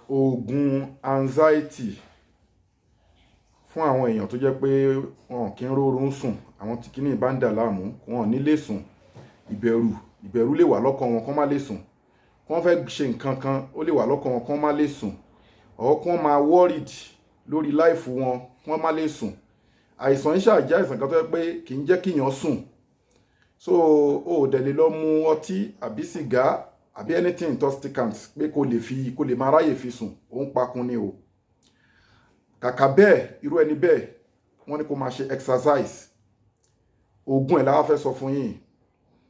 oògùn anxiety fún àwọn èèyàn tó jẹ́ pé wọn kì í rórun sùn, àwọn tí kìíní bá ń dà láàmú wọn ní lè sùn, ìbẹ̀rù lè wà lọ́kàn wọn kán má lè sùn, wọ́n fẹ́ ṣe nǹkan kan ó lè wà lọ́kàn wọn kán má lè sùn, or kán máa worried lórí láìfù wọn kán má lè sùn. Àìsàn yìí ṣáà jẹ́ àìsàn kan tó jẹ́ pé kì í jẹ́ kíyàn sùn. So o dẹ̀ lè lọ mu ọtí àbí sìgá àbí anything intoxicant pé kó lè máa ráyè fi sùn, ó ń pakun ni o. Kàkà bẹ́ẹ̀ irú ẹni bẹ́ẹ̀ wọ́n ní kó máa ṣe exercise. Oògùn ẹ̀ la wá fẹ́ sọ fún yín.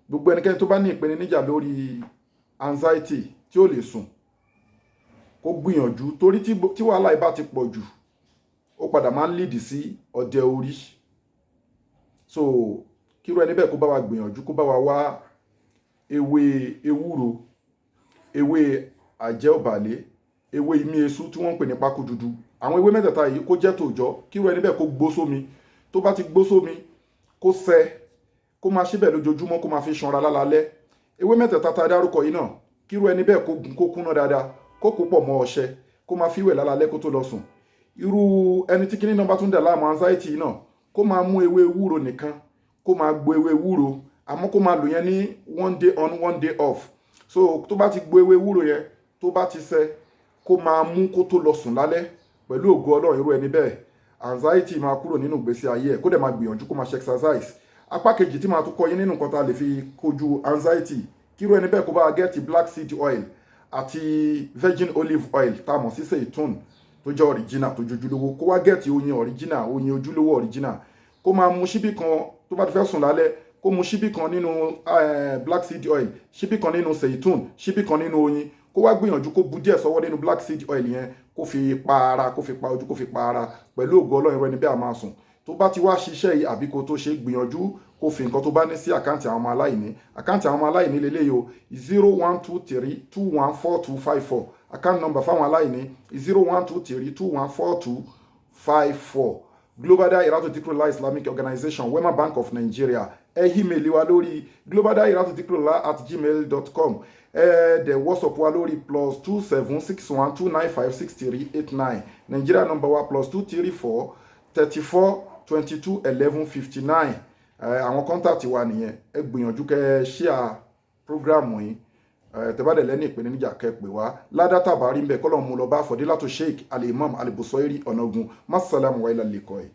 Gbogbo ẹnikẹ́ni tó bá ní ìpèníjà lórí anxiety tí ó lè sùn kó gbìyànjú, torí tí wàhálà yìí bá ti pọ̀ jù ó padà máa ń lead sí ọdẹ orí. So kí irú ẹni bẹ́ẹ̀ kó bá wa gbìyànjú, kó bá wa wá ewé ewúro, ewé àjẹ́ọ̀bàlé, ewé imí esú tí wọ́n ń pè ní pákó dúdú. Àwọn ewé mẹ́tẹ̀ẹ̀ta yìí kó jẹ́ tòòjọ́, kí irú ẹni bẹ́ẹ̀ kó gbó sómi. Tó bá ti gbó sómi kó sẹ́, kó máa ṣíbẹ̀ lójoojúmọ́, kó máa fi ṣanra lálálẹ́. Ewé mẹ́tẹ̀ẹ̀ta tá a dárúkọ yìí náà, kí irú ẹni bẹ́ẹ̀ kó gun kó kúnná dáadáa, kó kó pọ̀ mọ́ ọṣẹ, kó máa fi wẹ̀ lálálẹ́ kó tó lọ sùn. Irú ẹni tí kíní náà bá tún dà láàmú anxiety náà, kó máa mú ewé ewúro nìkan, kó máa gbo ewé ewúro, àmọ́ kó máa lò yẹn ní one day on one day off. So tó bá ti gbo ewé ewúro yẹn, tó bá ti sẹ́, kó máa mú kó tó lọ sùn lálẹ́. Pẹ̀lú ògo Ọlọ́run irú ẹni bẹ́ẹ̀ anxiety máa kúrò nínú ìgbésí ayé ẹ̀, kó dẹ̀ máa gbìyànjú kó máa ṣe exercise. Apá kejì tí máa tún kọ́ yín nínú nǹkan tá a lè fi kojú anxiety, kí irú ẹni bẹ́ẹ̀ kó bá get black seed oil àti virgin olive oil tá a mọ̀ sí seitun tó jẹ́ original tó jojúlówó, kó wá get oyin original, oyin ojúlówó original, kó máa mu ṣíbí kan tó bá ti fẹ́ sùn lálẹ́, kó mu ṣíbí kan nínú black seed oil, ṣíbí kan nínú seitun, ṣíbí kan nínú oyin, kó wá gbìyànjú kó bu díẹ̀ sọ́wọ́ nínú black seed oil yẹn, kó fi pa ara, kó fi pa ojú, kó fi pa ara. Pẹ̀lú ògo Ọlọ́run irú ẹni bẹ́ẹ̀ á máa sùn. Tó bá ti wá ṣiṣẹ́ yìí àbí kó tó ṣe, gbìyànjú kó fi nǹkan tó bá ní sí àkáǹtì àwọn ọmọ aláìní. Àkáǹtì àwọn ọmọ aláìní lélẹ́yìí o, 0123214254. Account number fáwọn aláìní 0123214254. Global Dahiratu Dhikrlahi Islamic Organization, Wema Bank of Nigeria. Email wa lórí globaldahiratuhdhikrlahi@gmail.com. The WhatsApp wa lórí +27612956389. Nigeria number wa +23434221159. Àwọn kọ́ńtàtì wa nìyẹn. Ẹ gbìyànjú kẹ́ share program yìí. Tẹ́bàdẹ̀ lẹ́ni ìpèníjà kẹ́ pè wá. Ládàtà bá rí ń bẹ̀ kọ́lọ̀ mú lọ bá Fọdílátù Sheikh Al-Imam Al-Busayri Ọ̀nàgún. Massalamu wa ilal liqa'i.